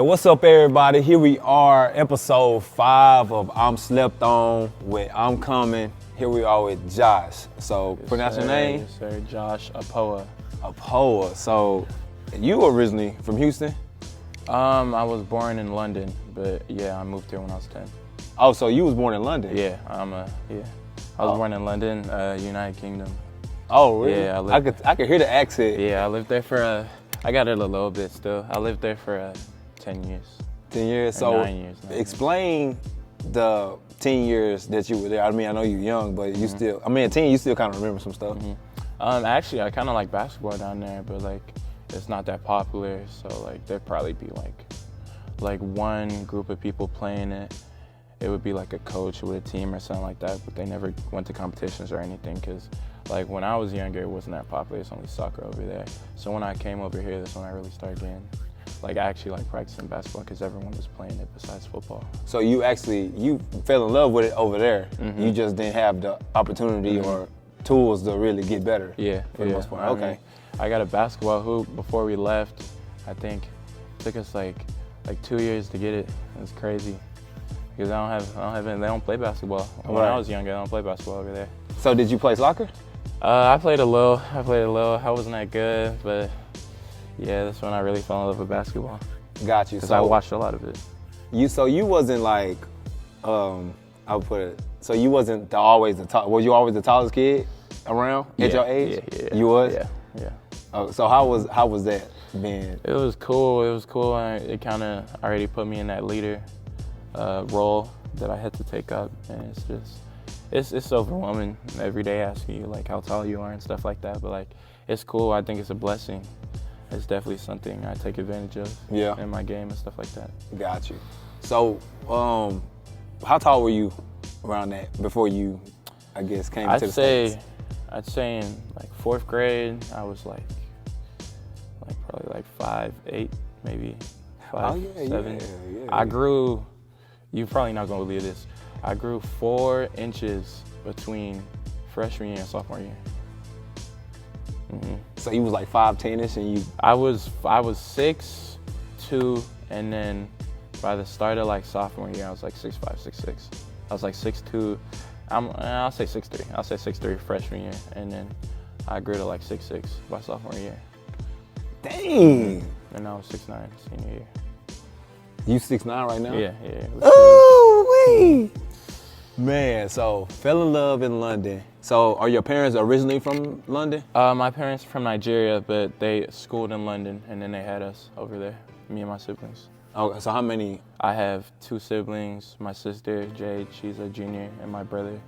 what's up, everybody? Here we are, episode 5 of I'm Slept On with I'm Coming. Here we are with Josh. So, Yes, pronounce your sir. name? Yes, sir. Josh Akpovwa. Akpovwa. So, you originally from Houston? I was born in London, but yeah, I moved here when I was 10. Oh, so you was born in London? Yeah, I was born in London, United Kingdom. Oh, really? Yeah, I could hear the accent. Yeah, I lived there for I got it a little bit still. I lived there for 10 years. 10 years. Or So 9 years. explain the 10 years that you were there. I mean, I know you're young, but you still, I mean, at 10, you still kind of remember some stuff. Actually, I kind of like basketball down there, but like it's not that popular. So like there'd probably be like one group of people playing it. It would be like a coach with a team or something like that, but they never went to competitions or anything because like when I was younger, it wasn't that popular. It's only soccer over there. So when I came over here, that's when I really started getting like actually like practicing basketball because everyone was playing it besides football. So you fell in love with it over there. You just didn't have the opportunity or tools to really get better. Yeah, for the most part. I mean, I got a basketball hoop before we left. I think it took us like 2 years to get it. It was crazy because they don't play basketball. When I was younger, I don't play basketball over there. So did you play soccer? I played a little. I wasn't that good, but yeah, that's when I really fell in love with basketball. Got you. Because So I watched a lot of it. you wasn't like, I would put it. So you wasn't always the top. Was you always the tallest kid around at your age? Yeah. You was. Yeah. Oh, so how was that being? It was cool. It kind of already put me in that leader role that I had to take up, and it's just. It's overwhelming every day asking you like how tall you are and stuff like that, but like it's cool. I think it's a blessing. It's definitely something I take advantage of in my game and stuff like that. Got you. So how tall were you around that before you, I guess, came to the States? I'd say in like 4th grade I was like probably like 5'8", maybe 5'7". Yeah. I grew. You're probably not gonna believe this. I grew 4 inches between freshman year and sophomore year. So you was like 5'10"ish, and you. I was 6'2", and then by the start of like sophomore year, I was like 6'5", 6'6". I was like 6'2". I'll say 6'3". I'll say 6'3" freshman year, and then I grew to like 6'6" by sophomore year. Dang. And I was 6'9" senior year. You 6'9" right now? Yeah. Ooh-wee. Man, so fell in love in London. So are your parents originally from London? My parents are from Nigeria, but they schooled in London, and then they had us over there, me and my siblings. Oh, so how many? I have 2 siblings. My sister, Jade, she's a junior, and my brother,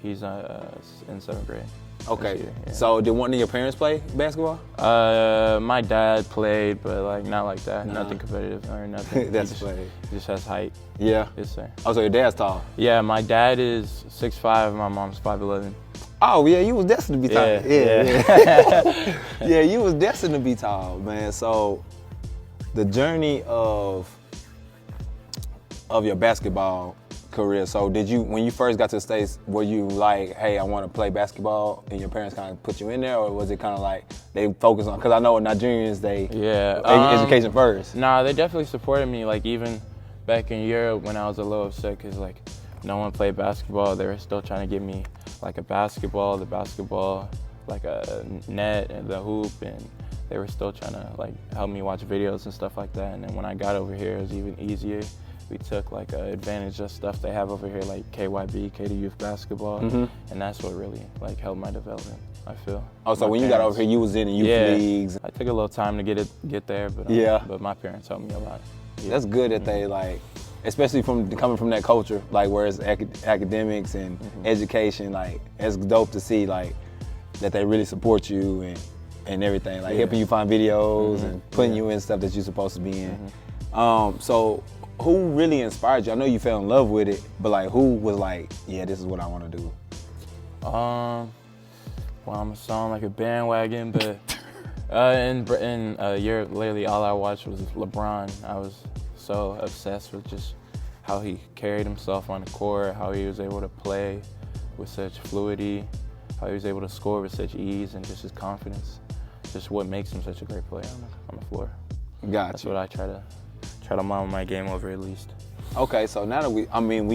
he's in 7th grade. Okay, year, yeah. So did one of your parents play basketball? My dad played, but like not like that. Nothing competitive or nothing. That's he funny. just has height. Yeah. Yes, sir. Oh, so your dad's tall? Yeah, my dad is 6'5", my mom's 5'11". Oh yeah, you was destined to be tall. Yeah. Yeah, you was destined to be tall, man. So the journey of your basketball career. So did you, when you first got to the States, were you like, hey, I want to play basketball, and your parents kind of put you in there, or was it kind of like they focus on, because I know Nigerians, education first. Nah, they definitely supported me. Like even back in Europe when I was a little upset because like no one played basketball, they were still trying to give me like the basketball, like a net and the hoop, and they were still trying to like help me watch videos and stuff like that. And then when I got over here, it was even easier. We took like advantage of stuff they have over here, like KYB, Katy Youth Basketball, and that's what really like helped my development, I feel. Oh, so when you got over here, you was in the youth leagues. I took a little time to get there, but but my parents helped me a lot. Yeah. That's good that they like, especially coming from that culture, like where it's academics and education, like it's dope to see like that they really support you and everything, like helping you find videos and putting you in stuff that you're supposed to be in. So who really inspired you? I know you fell in love with it, but like who was like, yeah, this is what I want to do? Well, I'm gonna sound like a bandwagon, but in Europe lately, all I watched was LeBron. I was so obsessed with just how he carried himself on the court, how he was able to play with such fluidity, how he was able to score with such ease, and just his confidence. Just what makes him such a great player on the floor. Gotcha. That's what I try try to mom my game over at least. Okay, so now that we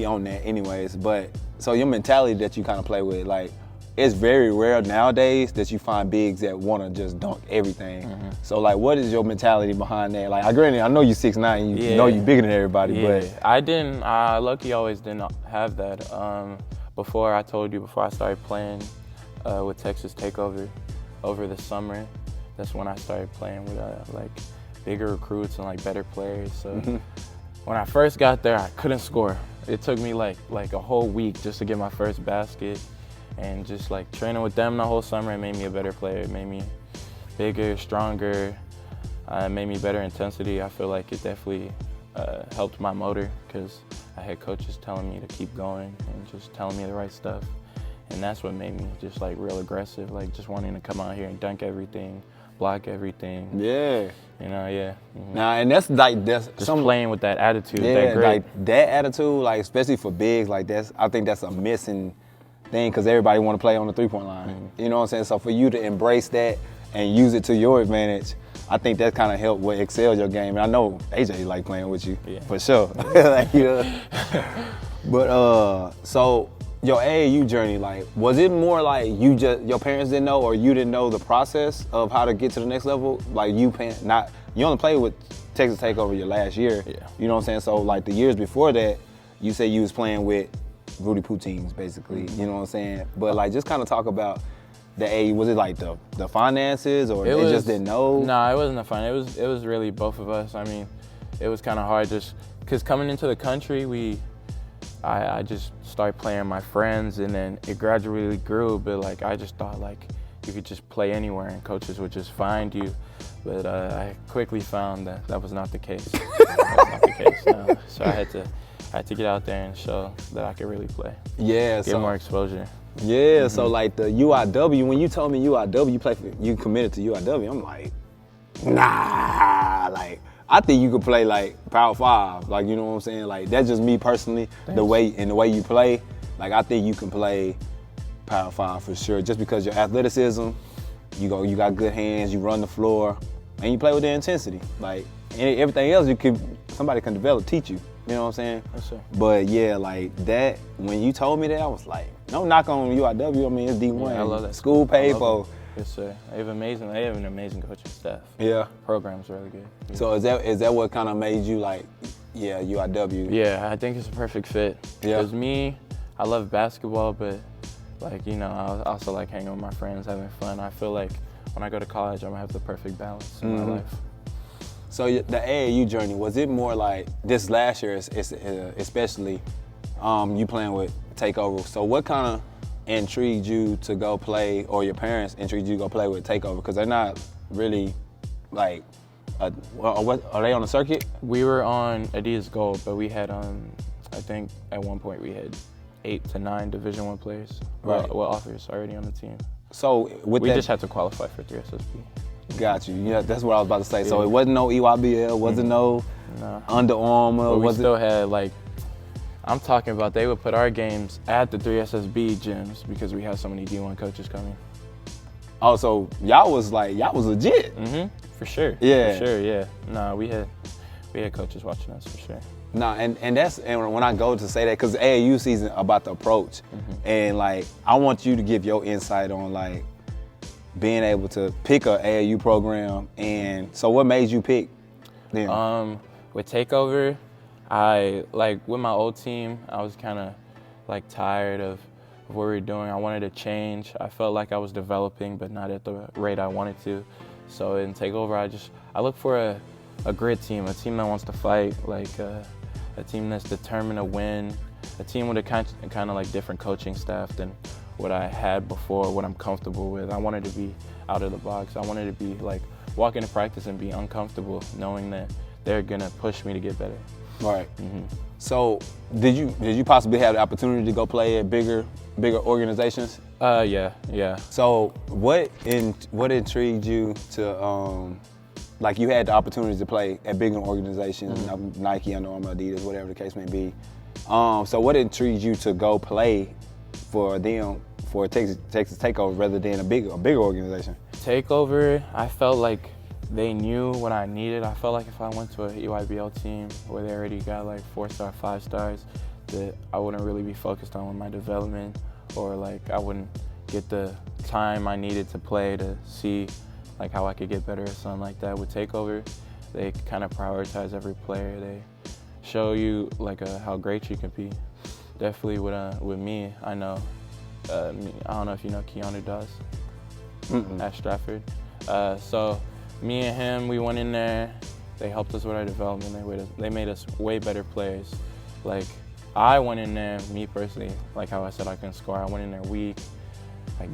own that anyways, but so your mentality that you kind of play with, like, it's very rare nowadays that you find bigs that want to just dunk everything. So, like, what is your mentality behind that? Like, I know you're 6'9", you know you're bigger than everybody, but. Lucky always didn't have that. Before I started playing with Texas Takeover over the summer, that's when I started playing with like bigger recruits and like better players. So when I first got there, I couldn't score. It took me like a whole week just to get my first basket. And just like training with them the whole summer, it made me a better player. It made me bigger, stronger. It made me better intensity. I feel like it definitely helped my motor because I had coaches telling me to keep going and just telling me the right stuff. And that's what made me just like real aggressive, like just wanting to come out here and dunk everything, block everything. Yeah. You know, yeah. Nah, and that's just playing with that attitude. Yeah, that grit. like that attitude, like especially for bigs, like I think that's a missing thing because everybody want to play on the three-point line. You know what I'm saying? So for you to embrace that and use it to your advantage, I think that kind of helped with excel your game. And I know AJ like playing with you for sure. Like, you know. But so your AAU journey, like, was it more like your parents didn't know or you didn't know the process of how to get to the next level? Like you only played with Texas Takeover your last year. Yeah. You know what I'm saying? So like the years before that, you said you was playing with Rudy Poutines, basically. You know what I'm saying? But like, just kind of talk about the AAU. Was it like the finances, or they just didn't know? No, it wasn't the finance. It was really both of us. I mean, it was kind of hard just because coming into the country, I just started playing with my friends, and then it gradually grew. But like, I just thought like you could just play anywhere, and coaches would just find you. But I quickly found that was not the case. That was not the case. No. So I had to get out there and show that I could really play. Yeah, get more exposure. Yeah, so like the UIW, when you told me UIW, you committed to UIW, I'm like, nah, like, I think you could play like Power 5, like, you know what I'm saying? Like, that's just me personally, the way you play, like, I think you can play Power 5 for sure, just because your athleticism, you got good hands, you run the floor, and you play with the intensity. Like, everything else somebody can develop, teach you. You know what I'm saying? Yes, sir. But yeah, like that, when you told me that, I was like, no knock on UIW, I mean, it's D1. Yeah, I love that. School paid for. Yes, sir. They have an amazing coaching staff. Yeah. Program's really good. Yeah. So is that what kind of made you like, yeah, UIW? Yeah, I think it's a perfect fit. Yeah. Because me, I love basketball, but like, you know, I also like hanging with my friends, having fun. I feel like when I go to college, I'm gonna have the perfect balance in my life. So the AAU journey, was it more like this last year, especially you playing with Takeover? So what kind of intrigued you to go play, or your parents intrigued you to go play with Takeover? Because they're not really like, what are they on the circuit? We were on Adidas Gold, but we had I think at one point we had 8 to 9 Division I players, well, offers already on the team. So we just had to qualify for 3SSB. Got you. Yeah, that's what I was about to say. Yeah. So it wasn't no EYBL, wasn't no Under Armour. But we still had, like, I'm talking about they would put our games at the 3SSB gyms because we had so many D1 coaches coming. Oh, so y'all was legit. For sure. Yeah. For sure, yeah. No, we had coaches watching us for sure. Nah, and when I go to say that, because AAU season about the approach, and like I want you to give your insight on like being able to pick a AAU program. And so what made you pick them? With Takeover, with my old team, I was kind of like tired of what we were doing. I wanted to change. I felt like I was developing, but not at the rate I wanted to. So in Takeover, I look for a grit team, a team that wants to fight, like a team that's determined to win, a team with a kind of like different coaching staff than what I had before, what I'm comfortable with. I wanted to be out of the box. I wanted to be like walk into practice and be uncomfortable, knowing that they're gonna push me to get better. Right. So did you possibly have the opportunity to go play at bigger organizations? Yeah. So what intrigued you to like you had the opportunity to play at bigger organizations, Nike, Under Armour, Adidas, whatever the case may be. So what intrigued you to go play for them, for Texas Takeover, rather than a bigger organization? Takeover, I felt like they knew what I needed. I felt like if I went to a EYBL team where they already got like 4-star, 5 stars, that I wouldn't really be focused on my development, or like I wouldn't get the time I needed to play to see like how I could get better or something like that. With Takeover, they kind of prioritize every player. They show you like how great you can be. Definitely with me, I know. I don't know if you know Keanu Doss at Stratford. So me and him, we went in there. They helped us with our development. They made us way better players. Like I went in there, me personally, like how I said I couldn't score. I went in there weak. Like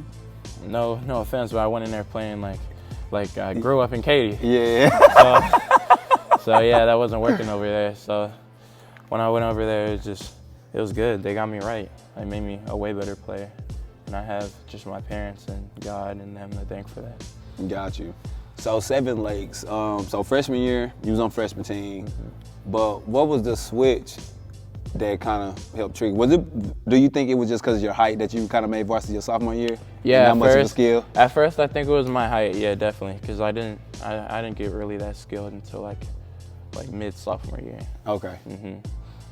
no offense, but I went in there playing like I grew up in Katy. Yeah. So yeah, that wasn't working over there. So when I went over there, it was good. They got me right. They made me a way better player. And I have just my parents and God and them to thank for that. Got you. So 7 Lakes. So freshman year, you was on freshman team. But what was the switch that kind of helped trigger? Do you think it was just because of your height that you kind of made varsity your sophomore year? Yeah, not much of a skill? At first, I think it was my height. Yeah, definitely, because I didn't get really that skilled until like mid sophomore year. Okay.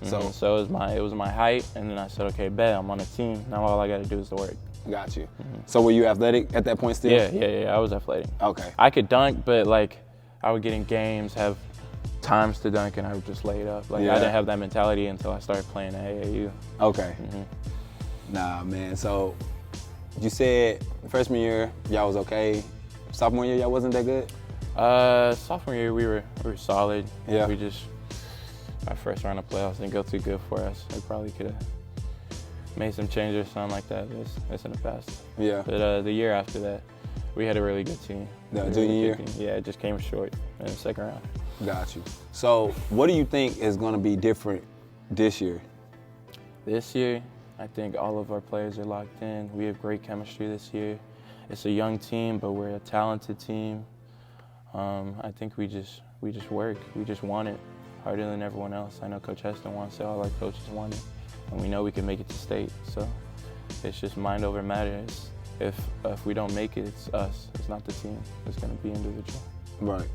So it was my height, and then I said, okay, bet I'm on a team. Now all I got to do is the work. Got you. So were you athletic at that point still? Yeah. I was athletic. Okay. I could dunk, but like I would get in games, have times to dunk, and I would just lay it up. Like I didn't have that mentality until I started playing at AAU. Okay. Nah, man. So you said freshman year y'all was okay. Sophomore year y'all wasn't that good? Sophomore year we were solid. Yeah. We just our first round of playoffs didn't go too good for us. We probably could have made some changes or something like that. That's in the past. Yeah. But the year after that, we had a really good team. The junior year? Yeah, it just came short in the second round. Got you. So what do you think is going to be different this year? This year, I think all of our players are locked in. We have great chemistry this year. It's a young team, but we're a talented team. I think we just work. We just want it harder than everyone else. I know Coach Heston wants it. All our coaches want it. And we know we can make it to state. So it's just mind over matter. If we don't make it, it's us. It's not the team. It's going to be individual. Right.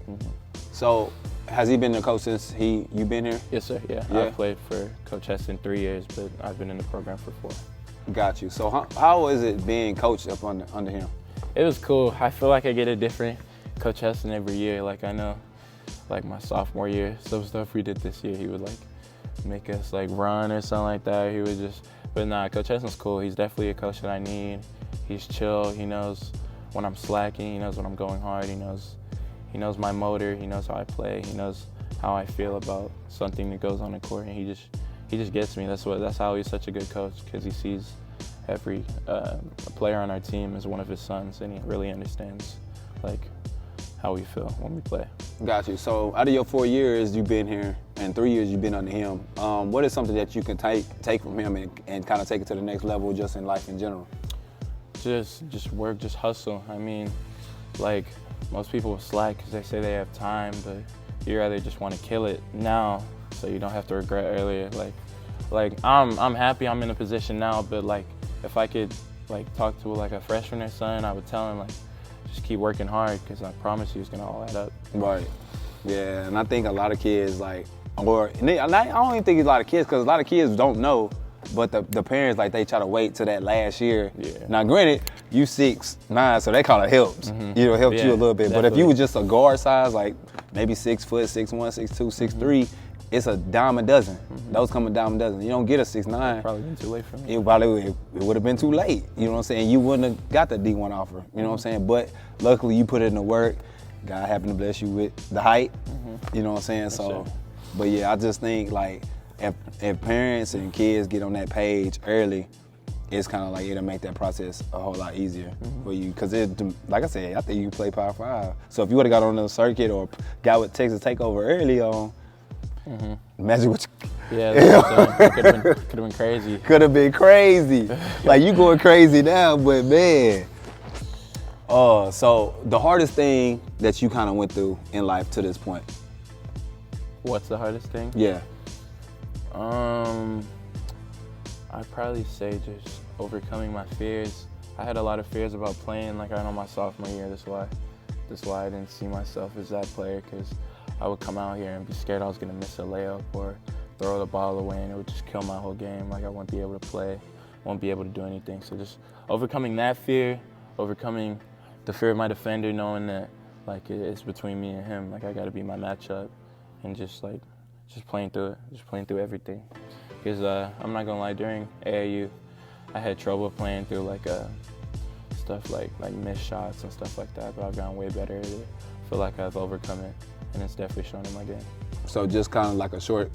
So has he been the coach since you been here? Yes, sir. Yeah. I've played for Coach Heston 3 years, but I've been in the program for 4. Got you. So how is it being coached up under him? It was cool. I feel like I get a different Coach Heston every year. Like I know, like my sophomore year, some stuff we did this year, he would like make us like run or something like that. He would just, but nah, Coach Heston's cool. He's definitely a coach that I need. He's chill. He knows when I'm slacking. He knows when I'm going hard. He knows my motor. He knows how I play. He knows how I feel about something that goes on the court, and he just gets me. That's how he's such a good coach, because he sees every player on our team as one of his sons, and he really understands like how we feel when we play. Got you. So out of your 4 years you've been here and 3 years you've been under him, what is something that you can take from him and kind of take it to the next level just in life in general? Just work, just hustle. I mean, like most people slack because they say they have time, but you rather just want to kill it now so you don't have to regret earlier. Like I'm happy I'm in a position now, but like if I could like talk to like a freshman or something, I would tell him like just keep working hard, because I promise you it's gonna all add up. Right. Yeah, and I think a lot of kids I don't even think it's a lot of kids, because a lot of kids don't know, but the parents, like, they try to wait till that last year. Yeah. Now, granted, you 6'9", so that kind of helps. You know, helped you a little bit. Definitely. But if you were just a guard size, like maybe 6 foot, 6'1", 6'2", 6'3", it's a dime a dozen. Those come a dime a dozen. You don't get a 6'9". Probably been too late for me. It would have been too late. You know what I'm saying? You wouldn't have got the D1 offer. You know what I'm saying? But luckily, you put it in the work. God happened to bless you with the height. You know what I'm saying? So, sure. But yeah, I just think like if parents and kids get on that page early, it's kind of like it'll make that process a whole lot easier for you. Because like I said, I think you play Power 5. So if you would have got on the circuit or got with Texas Takeover early on, imagine what you... Yeah, that could have been crazy. Could have been crazy. Like, you going crazy now, but man. So the hardest thing that you kind of went through in life to this point? What's the hardest thing? Yeah. I'd probably say just overcoming my fears. I had a lot of fears about playing, like I know my sophomore year, that's why That's why I didn't see myself as that player, because I would come out here and be scared I was gonna miss a layup or throw the ball away, and it would just kill my whole game. Like I wouldn't be able to play, won't be able to do anything. So just overcoming that fear, overcoming the fear of my defender, knowing that like it's between me and him. Like I got to be my matchup, and just playing through it, just playing through everything. Because I'm not gonna lie, during AAU, I had trouble playing through like stuff like missed shots and stuff like that. But I've gotten way better at it. I feel like I've overcome it, and it's definitely shown in my game. So just kind of like a short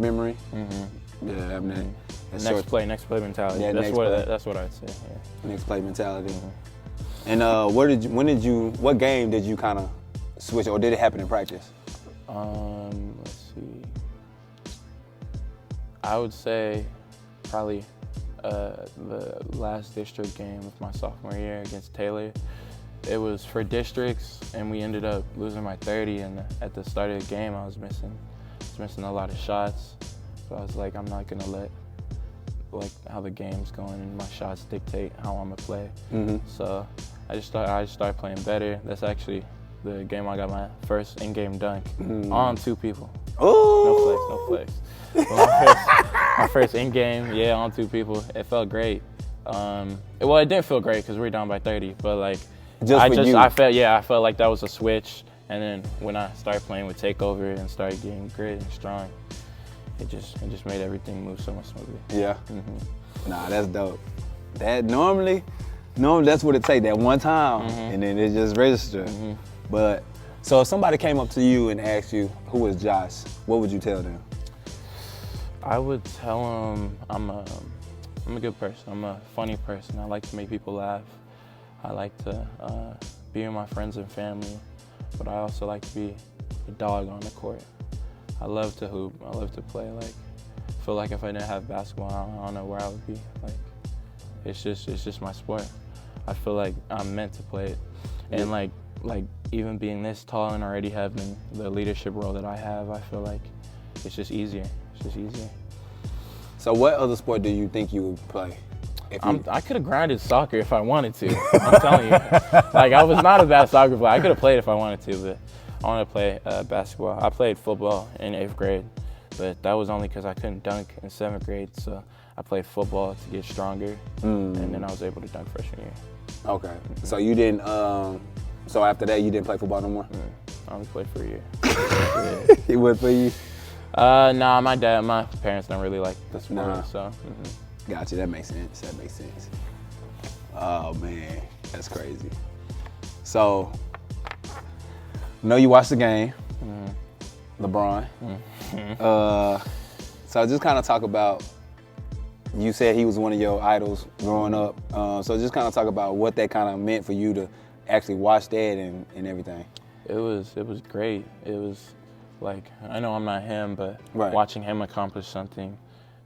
memory. Mm-hmm. Yeah, I mean, next play mentality. Yeah, that's what I'd say. Yeah. Next play mentality. Mm-hmm. And what game did you kind of switch, or did it happen in practice? Let's see. I would say probably the last district game of my sophomore year against Taylor. It was for districts, and we ended up losing by 30. And at the start of the game, I was missing a lot of shots. So I was like, I'm not gonna let like how the game's going and my shots dictate how I'm gonna play. Mm-hmm. So I just started playing better. That's actually the game I got my first in-game dunk on 2 people. Oh! No flex. My first in-game, yeah, on 2 people. It felt great. Well, it didn't feel great because we were down by 30, but like I felt like that was a switch. And then when I started playing with takeover and started getting grit and strong, it just made everything move so much smoothly. Yeah. Mm-hmm. Nah, that's dope. That normally that's what it takes, that one time, and then it just registers. Mm-hmm. But so if somebody came up to you and asked you who is Josh, what would you tell them? I would tell them I'm a good person. I'm a funny person. I like to make people laugh. I like to be with my friends and family, but I also like to be a dog on the court. I love to hoop. I love to play. Like, I feel like if I didn't have basketball, I don't know where I would be. Like, it's just my sport. I feel like I'm meant to play it, and like even being this tall and already having the leadership role that I have, I feel like it's just easier. It's just easier. So what other sport do you think you would play? I could have grinded soccer if I wanted to. I'm telling you. Like, I was not a bad soccer player. I could have played if I wanted to, but I want to play basketball. I played football in 8th grade, but that was only because I couldn't dunk in 7th grade. So I played football to get stronger, and then I was able to dunk freshman year. Okay. So you didn't. So after that, you didn't play football no more? I only played for a year. He went for you? Nah, my parents don't really like the sport, Nah. so. Gotcha, that makes sense. Oh man, that's crazy. So, know you watched the game, LeBron. So just kind of talk about, you said he was one of your idols growing up. So just kind of talk about what that kind of meant for you to actually watch that and everything. It was great. It was like, I know I'm not him, but Right. watching him accomplish something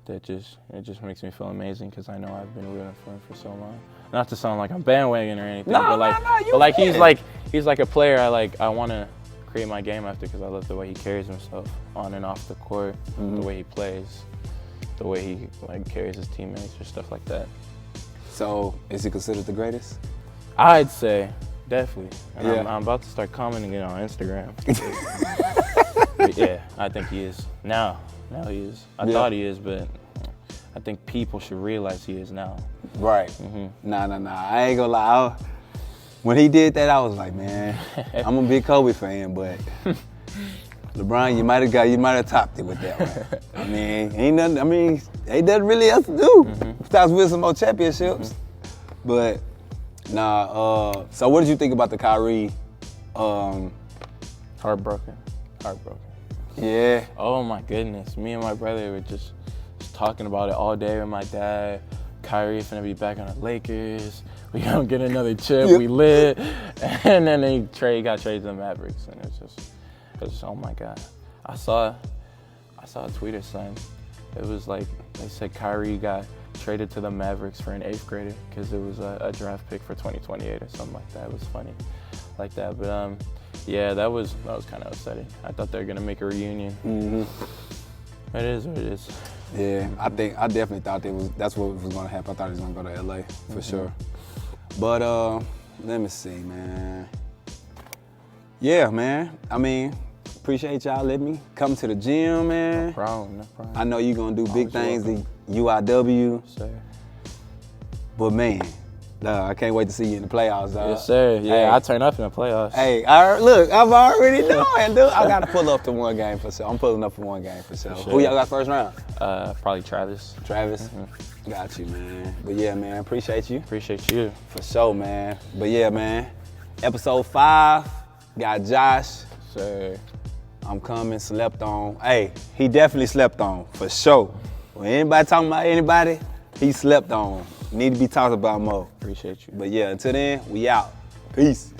that just makes me feel amazing, because I know I've been rooting for him for so long. Not to sound like I'm bandwagon or anything, he's like a player I want to create my game after, because I love the way he carries himself on and off the court, the way he plays, the way he carries his teammates or stuff like that. So is he considered the greatest? I'd say definitely. And Yeah. I'm about to start commenting it on Instagram. But yeah, I think he is now. Now he is. I thought he is, but I think people should realize he is now. Right. Nah. I ain't gonna lie. When he did that, I was like, man, I'm a big Kobe fan, but LeBron, you might have topped it with that one. I mean, ain't nothing really else to do besides win some more championships. But nah. So what did you think about the Kyrie? Heartbroken. Yeah. Oh my goodness. Me and my brother were just talking about it all day with my dad. Kyrie finna be back on the Lakers. We gonna get another chip. Yep. We lit. And then he got traded to the Mavericks, and it's just oh my God. I saw a tweet or something. It was like, they said Kyrie got traded to the Mavericks for an 8th grader because it was a draft pick for 2028 or something like that. It was funny like that. But yeah, that was kind of upsetting. I thought they were gonna make a reunion. It is what it is. Yeah, I definitely thought that's what was gonna happen. I thought he was gonna go to LA for sure. But Let me see, man. Yeah, man. I mean, appreciate y'all letting me come to the gym, man. No problem. I know you're gonna do big things welcome. at UIW. Yes, sir. But man, I can't wait to see you in the playoffs, dog. Yes, sir. Yeah, Hey. I turn up in the playoffs. Hey, look, I'm already knowing, dude. I gotta pull up to one game for sure. I'm pulling up for one game for sure. sure. Who y'all got first round? Probably Travis. Travis? Got you, man. But yeah, man, appreciate you. Appreciate you. For sure, man. But yeah, man, episode 5, got Josh. Sir. I'm coming, slept on. Hey, he definitely slept on, for sure. When anybody talking about anybody, he slept on. Need to be talked about more. Appreciate you. But yeah, until then, we out. Peace.